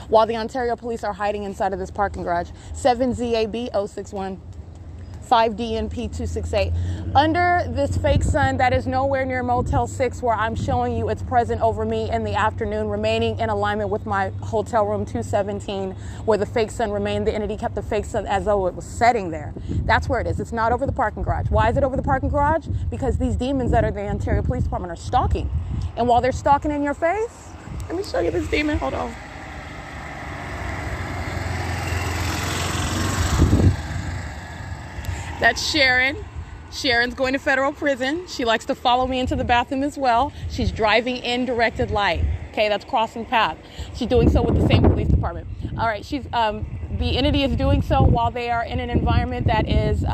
A: While the Ontario police are hiding inside of this parking garage. 7ZAB 061. 5DNP 268. Under this fake sun that is nowhere near Motel 6, where I'm showing you it's present over me in the afternoon, remaining in alignment with my hotel room 217, where the fake sun remained. The entity kept the fake sun as though it was setting there. That's where it is. It's not over the parking garage. Why is it over the parking garage? Because these demons that are the Ontario Police Department are stalking. And while they're stalking in your face, let me show you this demon. Hold on. That's Sharon. Sharon's going to federal prison. She likes to follow me into the bathroom as well. She's driving in directed light. Okay, that's crossing path. She's doing so with the same police department. All right, the entity is doing so while they are in an environment that is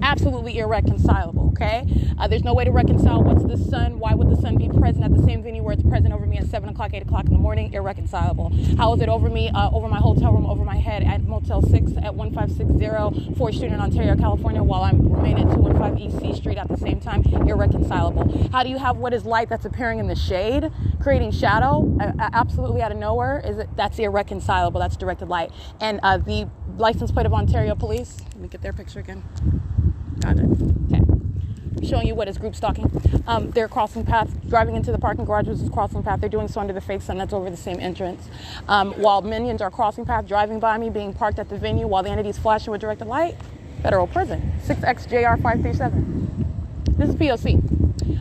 A: absolutely irreconcilable, okay? There's no way to reconcile what's the sun. Why would the sun be present at the same venue where it's present over me at 7 o'clock, 8 o'clock in the morning? Irreconcilable. How is it over me, over my hotel room, over my head at Motel 6 at 1560 4th Street in Ontario, California, while I'm remaining at 215 E.C. Street at the same time? Irreconcilable. How do you have what is light that's appearing in the shade, creating shadow, absolutely out of nowhere? That's irreconcilable. That's directed light. And the license plate of Ontario Police, let me get their picture again. Got it. Okay. Showing you what is group stalking. They're crossing path, driving into the parking garage, which is crossing path. They're doing so under the fake sun that's over the same entrance. While minions are crossing path, driving by me, being parked at the venue, while the entity's flashing with directed light, federal prison. 6XJR 537. This is P.O.C.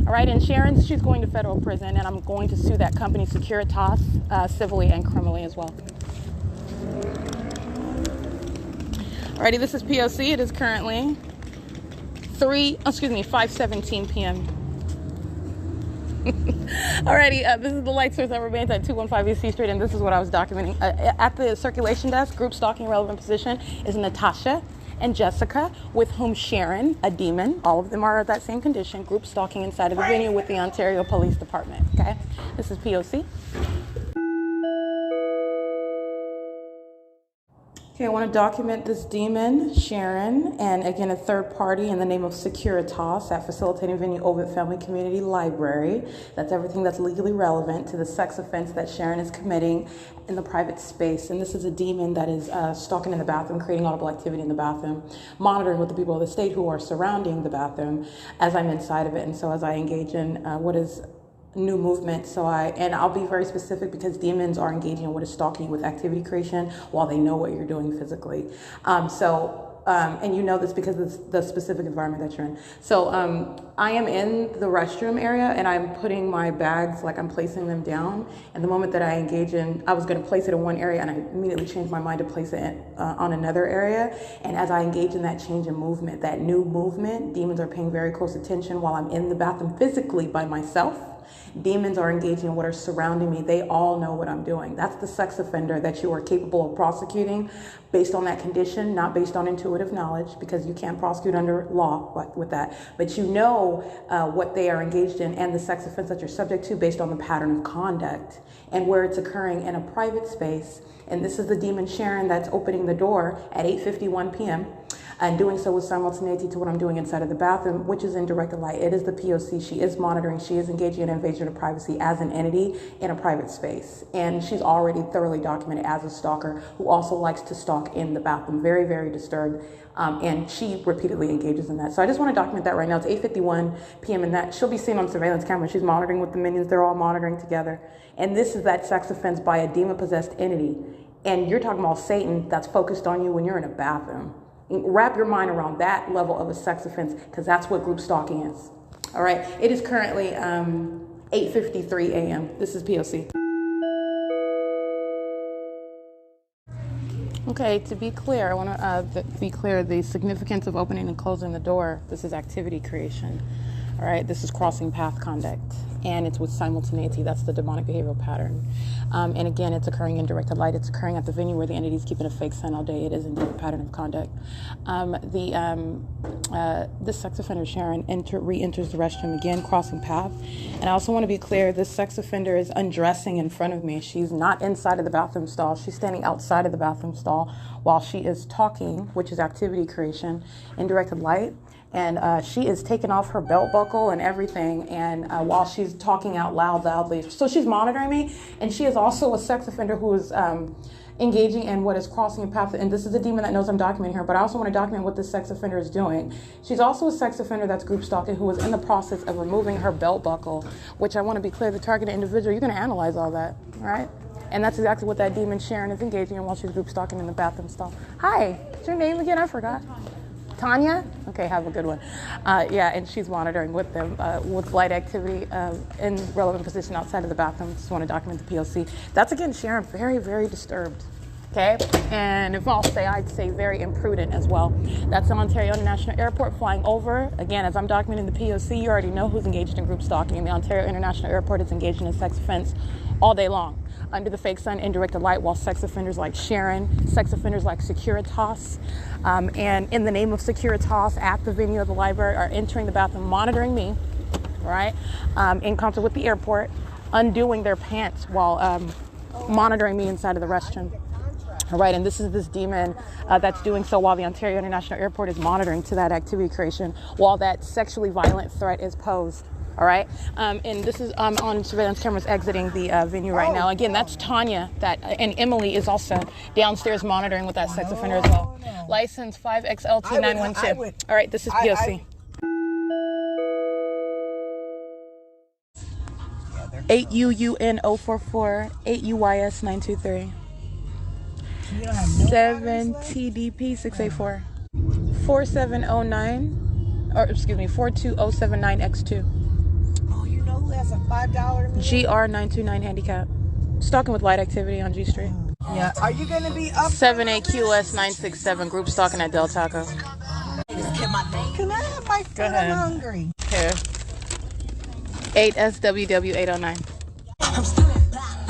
A: All right, and Sharon, she's going to federal prison, and I'm going to sue that company, Securitas, civilly and criminally as well. Alrighty, this is P.O.C. It is currently 5:17 p.m. Alrighty, this is the light source that remains at 215 U.S.C. Street, and this is what I was documenting. At the circulation desk, group stalking relevant position is Natasha and Jessica, with whom Sharon, a demon, all of them are that same condition, group stalking inside of the venue with the Ontario Police Department. Okay, this is P.O.C. Okay, I want to document this demon, Sharon, and again, a third party in the name of Securitas at facilitating venue Ovid Family Community Library. That's everything that's legally relevant to the sex offense that Sharon is committing in the private space. And this is a demon that is stalking in the bathroom, creating audible activity in the bathroom, monitoring with the people of the state who are surrounding the bathroom as I'm inside of it. And so as I engage in what is new movement. And I'll be very specific because demons are engaging in what is stalking with activity creation while they know what you're doing physically. And you know this because of the specific environment that you're in. So I am in the restroom area and I'm putting my bags, like I'm placing them down. And the moment that I engage in, I was going to place it in one area and I immediately changed my mind to place it on another area. And as I engage in that change in movement, that new movement, demons are paying very close attention while I'm in the bathroom physically by myself. Demons are engaging in what are surrounding me. They all know what I'm doing. That's the sex offender that you are capable of prosecuting based on that condition, not based on intuitive knowledge, because you can't prosecute under law with that. But you know what they are engaged in and the sex offense that you're subject to based on the pattern of conduct and where it's occurring in a private space. And this is the demon Sharon that's opening the door at 8:51 p.m. and doing so with simultaneity to what I'm doing inside of the bathroom, which is in direct light. It is the P.O.C. She is monitoring. She is engaging in invasion of privacy as an entity in a private space. And she's already thoroughly documented as a stalker who also likes to stalk in the bathroom. Very, very disturbed. And she repeatedly engages in that. So I just want to document that right now. It's 8:51 p.m. and that she'll be seen on surveillance camera. She's monitoring with the minions. They're all monitoring together. And this is that sex offense by a demon-possessed entity. And you're talking about Satan that's focused on you when you're in a bathroom. Wrap your mind around that level of a sex offense, because that's what group stalking is. All right. It is currently 8:53 a.m. This is P.O.C. Okay, to be clear, I want to be clear, the significance of opening and closing the door, this is activity creation. All right, this is crossing path conduct, and it's with simultaneity. That's the demonic behavioral pattern. And again, it's occurring in directed light. It's occurring at the venue where the entity is keeping a fake sign all day. It is indeed a pattern of conduct. This sex offender, Sharon, re-enters the restroom again, crossing path. And I also want to be clear, this sex offender is undressing in front of me. She's not inside of the bathroom stall. She's standing outside of the bathroom stall while she is talking, which is activity creation, in directed light. And she is taking off her belt buckle and everything, and while she's talking out loudly. So she's monitoring me, and she is also a sex offender who is engaging in what is crossing a path. And this is a demon that knows I'm documenting her, but I also want to document what this sex offender is doing. She's also a sex offender that's group stalking who is in the process of removing her belt buckle, which I want to be clear, the targeted individual, you're going to analyze all that, all right? And that's exactly what that demon Sharon is engaging in while she's group stalking in the bathroom stall. Hi, what's your name again? I forgot. Tanya? Okay, have a good one. And she's monitoring with them with light activity in relevant position outside of the bathroom. Just want to document the P.O.C. That's, again, Sharon, very, very disturbed. Okay? And if I'll say, I'd say very imprudent as well. That's the Ontario International Airport flying over. Again, as I'm documenting the P.O.C., you already know who's engaged in group stalking. The Ontario International Airport is engaged in a sex offense all day long, under the fake sun, in directed light, while sex offenders like Sharon, sex offenders like Securitas, and in the name of Securitas at the venue of the library are entering the bathroom, monitoring me, right, in concert with the airport, undoing their pants while monitoring me inside of the restroom. All right, and this is this demon that's doing so while the Ontario International Airport is monitoring to that activity creation, while that sexually violent threat is posed. All right, and this is on surveillance cameras exiting the venue right now. Again, that's Tanya, and Emily is also downstairs monitoring with that sex offender as well. License 5XLT912. All right, this is P.O.C. 8UUN044, 8U.I.S. 923. 7TDP684. 4709, or excuse me, 42079X2.
B: Has a $5
A: GR929 handicap. Stalking with light activity on G Street.
B: Yeah. Are you going to be up?
A: 78QS967 group stalking at Del Taco.
B: Can I have my food? I'm hungry.
A: Here. 8SWW809.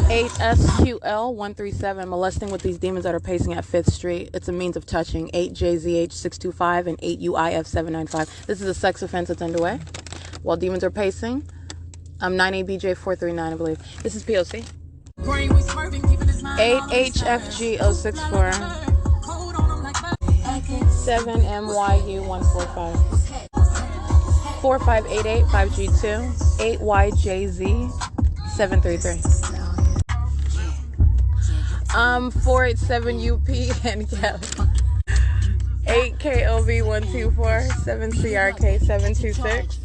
A: 8SQL137, molesting with these demons that are pacing at 5th Street. It's a means of touching. 8JZH625 and 8UIF795. This is a sex offense that's underway while demons are pacing. 9ABJ439, I believe. This is P.O.C. 8HFG064. 7MYU145. 4588 5G2. 8YJZ733. 487UP and Kelly. 8KOV124. 7CRK726.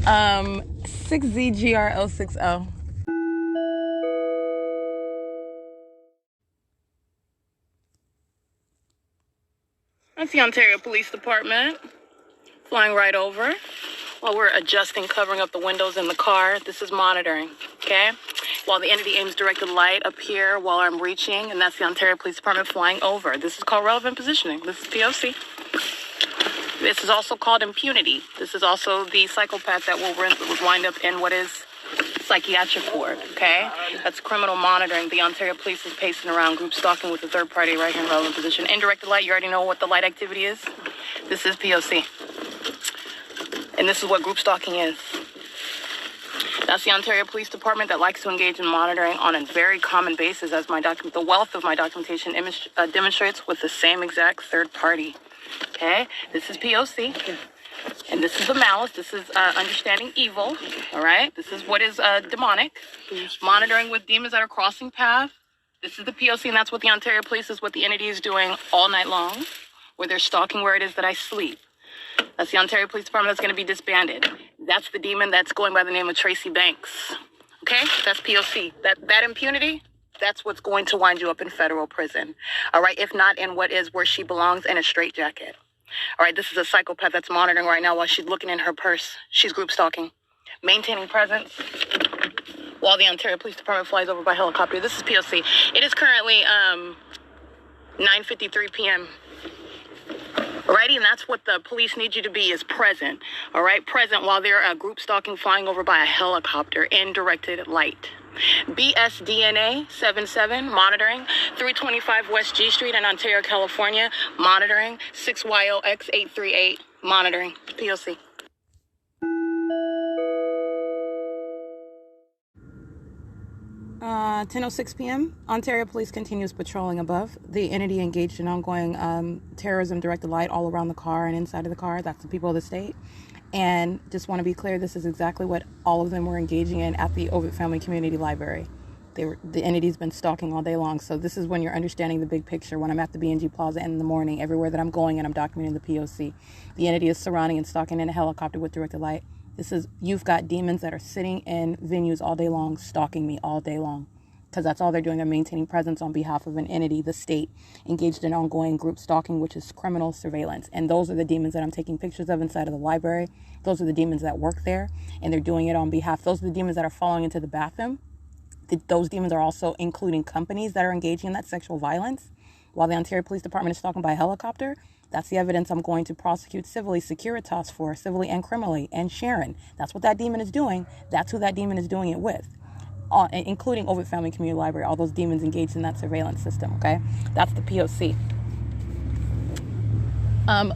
A: 6ZGR060. That's the Ontario Police Department flying right over while we're adjusting, covering up the windows in the car. This is monitoring, okay? While the entity aims directed light up here while I'm reaching, and that's the Ontario Police Department flying over. This is called relevant positioning. This is P.O.C. This is also called impunity. This is also the psychopath that will wind up in what is psychiatric ward, okay? That's criminal monitoring. The Ontario Police is pacing around, group stalking with the third party right here in relevant position. Indirected light, you already know what the light activity is. This is P.O.C. And this is what group stalking is. That's the Ontario Police Department that likes to engage in monitoring on a very common basis, as the wealth of my documentation demonstrates, with the same exact third party. Okay, this is P.O.C. And this is the malice. This is understanding evil. All right, this is what is demonic. Monitoring with demons that are crossing path. This is the P.O.C. and that's what the Ontario Police is, what the entity is doing all night long, where they're stalking where it is that I sleep. That's the Ontario Police Department that's going to be disbanded. That's the demon that's going by the name of Tracy Banks. Okay, that's P.O.C. That impunity, that's what's going to wind you up in federal prison. All right, if not in what is where she belongs, in a straitjacket. All right, this is a psychopath that's monitoring right now while she's looking in her purse. She's group stalking, maintaining presence while the Ontario Police Department flies over by helicopter. This is P.O.C. It is currently 9:53 p.m. Alrighty, and that's what the police need you to be, is present. All right, present while they're group stalking, flying over by a helicopter in directed light. BSDNA 77 monitoring 325 West G Street in Ontario, California, monitoring 6YOX838 monitoring. P.O.C. 10:06 p.m. Ontario Police continues patrolling above. The entity engaged in ongoing terrorism directed light all around the car and inside of the car. That's the people of the state. And just want to be clear, this is exactly what all of them were engaging in at the Ovid Family Community Library. The entity's been stalking all day long. So this is when you're understanding the big picture. When I'm at the B&G Plaza in the morning, everywhere that I'm going and I'm documenting the P.O.C. The entity is surrounding and stalking in a helicopter with directed light. You've got demons that are sitting in venues all day long, stalking me all day long. Because that's all they're doing. They're maintaining presence on behalf of an entity, the state, engaged in ongoing group stalking, which is criminal surveillance. And those are the demons that I'm taking pictures of inside of the library. Those are the demons that work there, and they're doing it on behalf. Those are the demons that are falling into the bathroom. Those demons are also including companies that are engaging in that sexual violence. While the Ontario Police Department is stalking by helicopter, that's the evidence I'm going to prosecute civilly, Securitas for, civilly and criminally, and Sharon. That's what that demon is doing. That's who that demon is doing it with. Including Ovid Family Community Library, all those demons engaged in that surveillance system, okay? That's the P.O.C.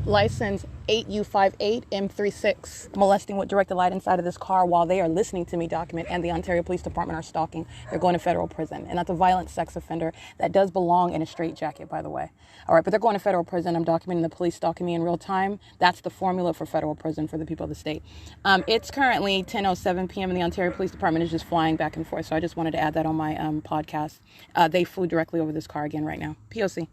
A: License 8U58M36, molesting with directed light inside of this car while they are listening to me document, and the Ontario Police Department are stalking. They're going to federal prison, and that's a violent sex offender that does belong in a straitjacket, by the way. All right, but they're going to federal prison. I'm documenting the police stalking me in real time. That's the formula for federal prison for the people of the state. It's currently 10:07 p.m. and the Ontario Police Department is just flying back and forth, so I just wanted to add that on my podcast. They flew directly over this car again right now. P.O.C.